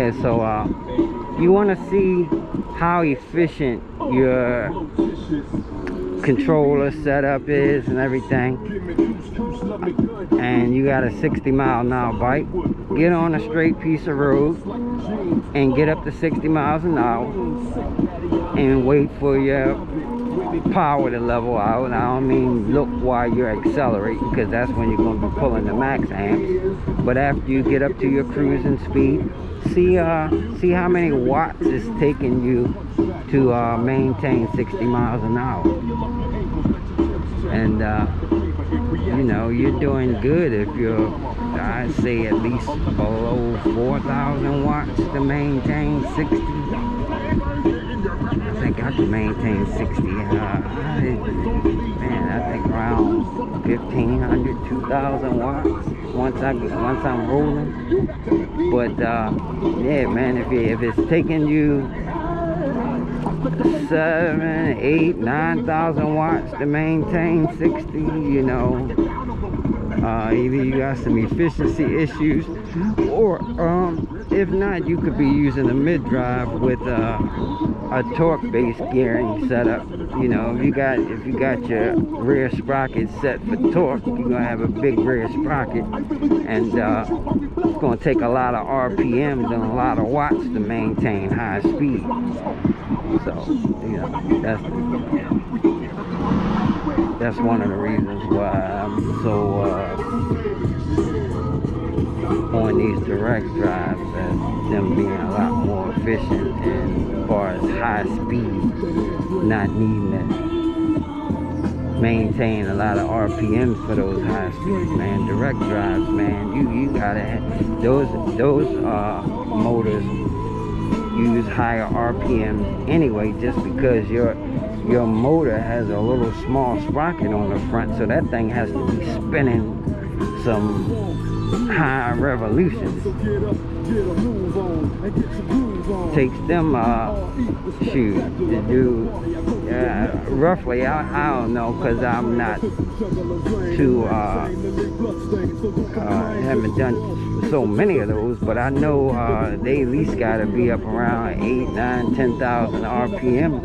Yeah, so you want to see how efficient your controller setup is and everything, and you got a 60-mile-an-hour bike. Get on a straight piece of road and get up to 60 miles an hour and wait for your power to level out. I don't mean look while you're accelerating, because that's when you're going to be pulling the max amps. But after you get up to your cruising speed, see how many watts it's taking you to maintain 60 miles an hour. And you know, you're doing good if you're, I'd say, at least below 4,000 watts to maintain 60. I think I can maintain 60. Man, I think around 1,500, 2,000 watts once I'm rolling. But yeah, man, if it's taking you 7, 8, 9,000 watts to maintain 60, you know, either you got some efficiency issues, or if not, you could be using a mid-drive with a torque-based gearing setup. You know, if you got your rear sprocket set for torque, you're gonna have a big rear sprocket, and it's gonna take a lot of RPMs and a lot of watts to maintain high speed. So, you know, that's one of the reasons why I'm so on these direct drives, as them being a lot more efficient as far as high speed, not needing to maintain a lot of RPMs for those high speeds, man. Direct drives, man, you gotta have those motors use higher RPMs anyway, just because your motor has a little small sprocket on the front, so that thing has to be spinning some high revolutions. Takes them to do roughly, I don't know, because I'm not too haven't done so many of those, but I know they at least got to be up around 8, 9, 10,000 RPM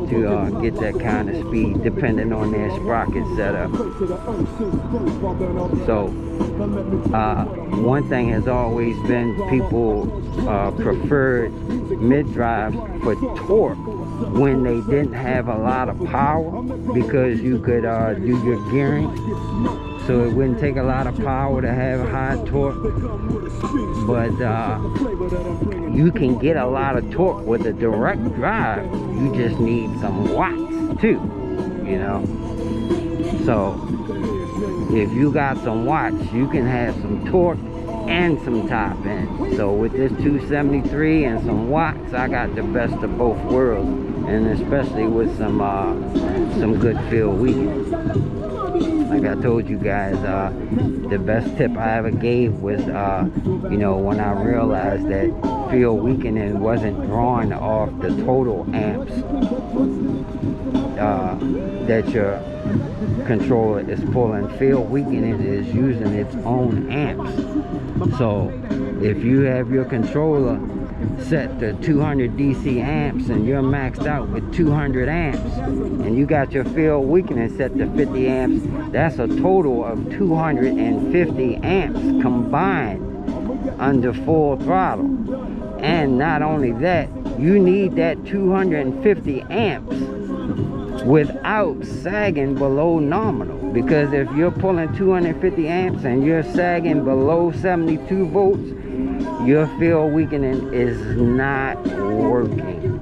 to get that kind of speed, depending on their sprocket setup. So one thing has always been, people preferred mid-drives for torque when they didn't have a lot of power, because you could do your gearing, so it wouldn't take a lot of power to have high torque. But you can get a lot of torque with a direct drive. You just need some watts too, you know. So if you got some watts, you can have some torque and some top end. So with this 273 and some watts, I got the best of both worlds, and especially with some good field weakening. Like I told you guys, the best tip I ever gave was, you know, when I realized that field weakening wasn't drawing off the total amps that your controller is pulling. Field weakening is using its own amps. So if you have your controller set to 200 DC amps and you're maxed out with 200 amps, and you got your field weakening set to 50 amps, that's a total of 250 amps combined under full throttle. And not only that, you need that 250 amps without sagging below nominal, because if you're pulling 250 amps and you're sagging below 72 volts, your field weakening is not working.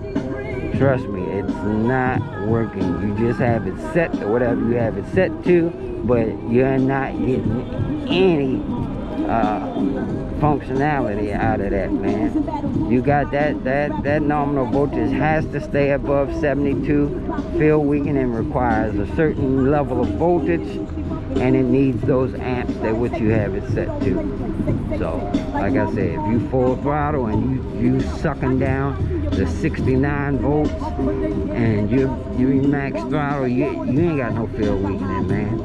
Trust me, it's not working. You just have it set to whatever you have it set to, but you're not getting any functionality out of that, man. You got that nominal voltage has to stay above 72. Field weakening requires a certain level of voltage, and it needs those amps that what you have it set to. So, like I said, if you full throttle and you sucking down the 69 volts and you max throttle, you ain't got no field weakening, man.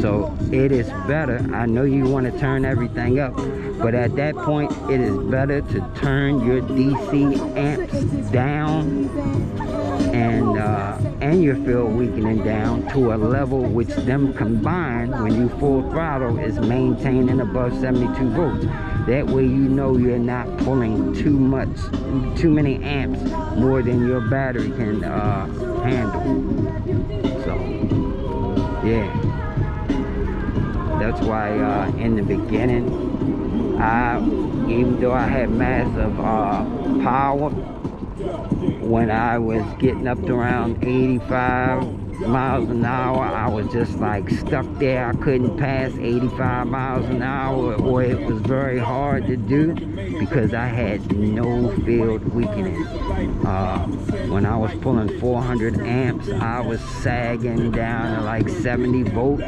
So it is better. I know you want to turn everything up, but at that point it is better to turn your DC amps down and your field weakening down to a level which them combined when you full throttle is maintaining above 72 volts. That way you know you're not pulling too many amps more than your battery can handle. So yeah, that's why in the beginning, even though I had massive power, when I was getting up to around 85 miles an hour, I was just like stuck there. I couldn't pass 85 miles an hour, or it was very hard to do because I had no field weakening. When I was pulling 400 amps, I was sagging down to like 70 volts,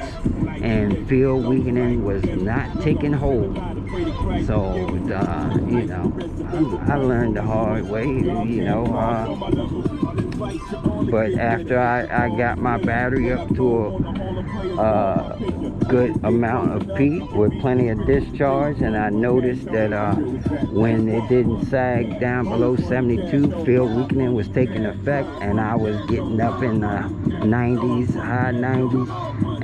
and field weakening was not taking hold. So you know, I learned the hard way, you know. But after I got my battery up to a good amount of peak with plenty of discharge, and I noticed that when it didn't sag down below 72, field weakening was taking effect, and I was getting up in the 90s, high 90s,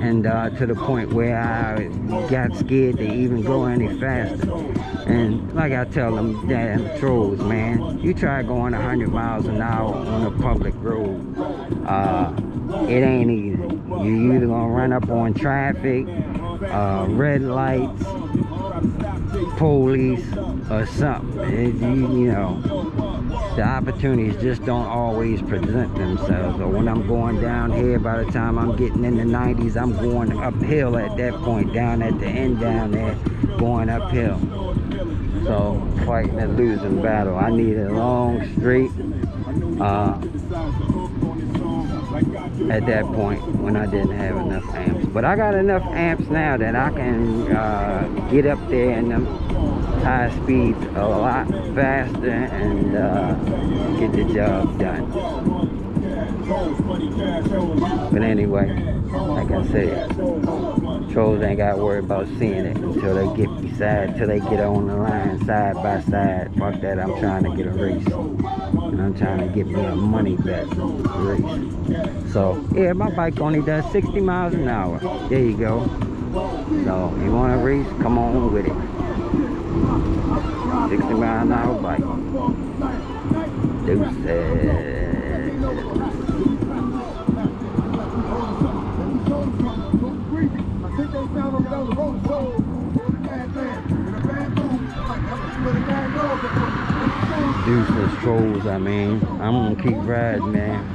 and to the point where I got scared to even go any faster. And like I tell them damn trolls, man, you try going 100 miles an hour on a public road, it ain't easy. You either gonna run up on traffic, red lights, police, or something. You know, the opportunities just don't always present themselves. Or when I'm going down here, by the time I'm getting in the 90s, I'm going uphill at that point, down at the end down there, going uphill. So fighting a losing battle. I need a long straight at that point when I didn't have enough amps. But I got enough amps now that I can get up there in them high speeds a lot faster and get the job done. But anyway, like I said, trolls ain't got to worry about seeing it until they get till they get on the line side by side. Fuck that, I'm trying to get a race. And I'm trying to get me a money bet race. So yeah, my bike only does 60 miles an hour. There you go. So you want a race? Come on with it. 60 mile an hour bike. Deuces. Deuces, trolls, I mean. I'm gonna keep riding, man.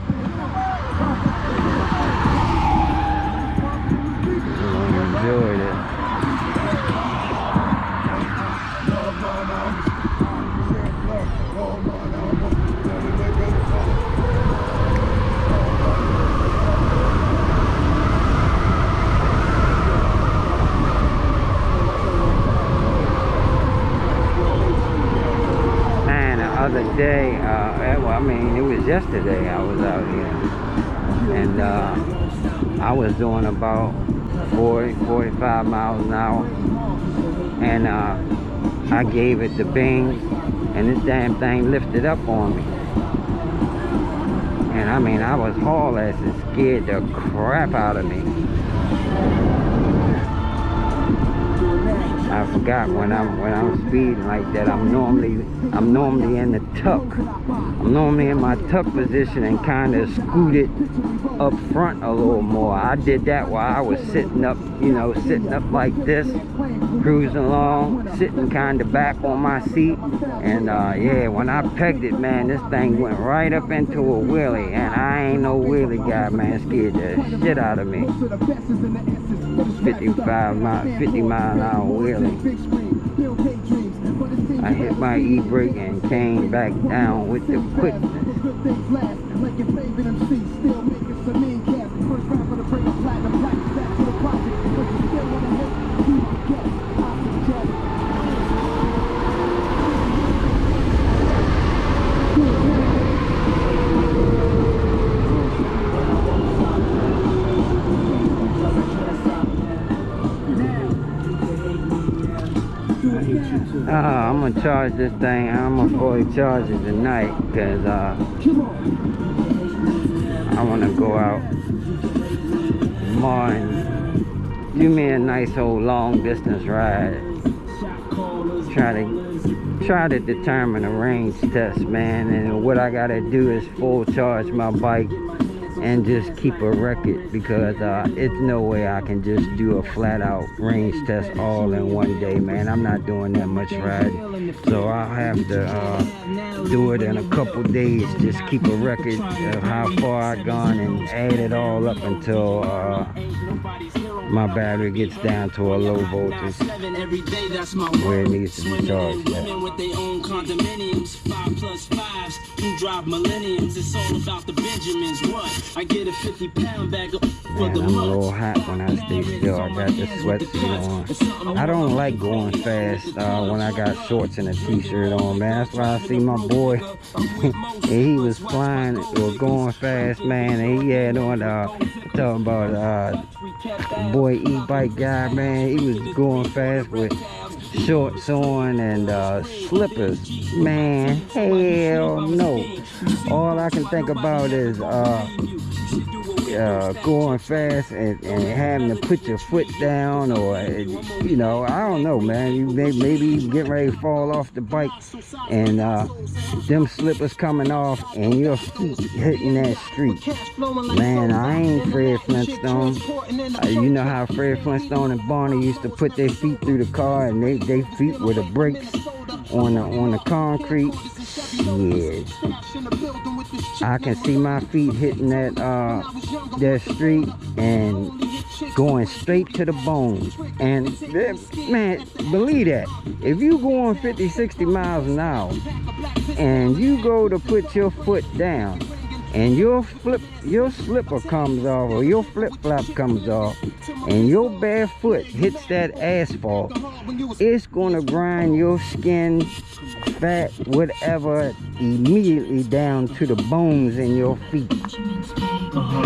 I'm gonna enjoy it. Other day, well, I mean, it was yesterday I was out here, and I was doing about 40, 45 miles an hour, and I gave it the bing, and this damn thing lifted up on me. And I mean, I was haul ass and scared the crap out of me. I forgot when I'm speeding like that, I'm normally in the tuck. I'm normally in my tuck position and kind of scooted up front a little more. I did that while I was sitting up, you know, sitting up like this, cruising along, sitting kind of back on my seat. And yeah, when I pegged it, man, this thing went right up into a wheelie, and I ain't no wheelie guy, man. Scared the shit out of me. 50 mile an hour wheelie. I hit my e-brake and came back down with the quickness. I'm gonna charge this thing. I'm gonna fully charge it tonight because I want to go out tomorrow and do me a nice old long distance ride. Try to determine a range test, man. And what I gotta do is full charge my bike and just keep a record, because it's no way I can just do a flat out range test all in one day, man. I'm not doing that much riding, so I'll have to do it in a couple days. Just keep a record of how far I've gone and add it all up until my battery gets down to a low voltage where it needs to be charged at. Man, I'm a little hot when I stay still. I got the sweatsuit on. I don't like going fast when I got shorts and a t-shirt on, man. That's why I see my boy and he was flying or going fast, man, and he had on talking about boy e-bike guy, man. He was going fast with shorts on and slippers, man. Hell no. All I can think about is going fast and having to put your foot down, or you know, I don't know, man. You maybe you get ready to fall off the bike and them slippers coming off and your feet hitting that street. Man, I ain't Fred Flintstone. You know how Fred Flintstone and Barney used to put their feet through the car, and they feet were the brakes on the concrete. Yeah, I can see my feet hitting that street and going straight to the bone. And man, believe that, if you going 50-60 miles an hour and you go to put your foot down and your slipper comes off, or your flip-flop comes off, and your bare foot hits that asphalt, it's gonna grind your skin, fat, whatever, immediately down to the bones in your feet.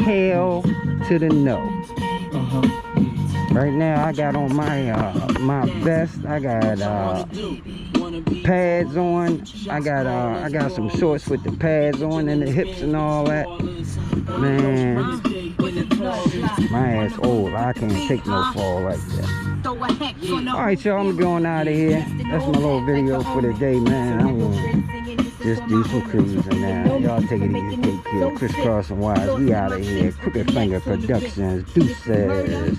Hell to the no. Right now I got on my my vest. I got pads on. I got some shorts with the pads on and the hips and all that. Man, my ass old. I can't take no fall like that. Alright, y'all, I'm going out of here. That's my little video for the day, man. I'm gonna just do some cruising now. Y'all take it easy, take care. Chriscrossingwires, we out of here. Crooked Finger Productions, deuces.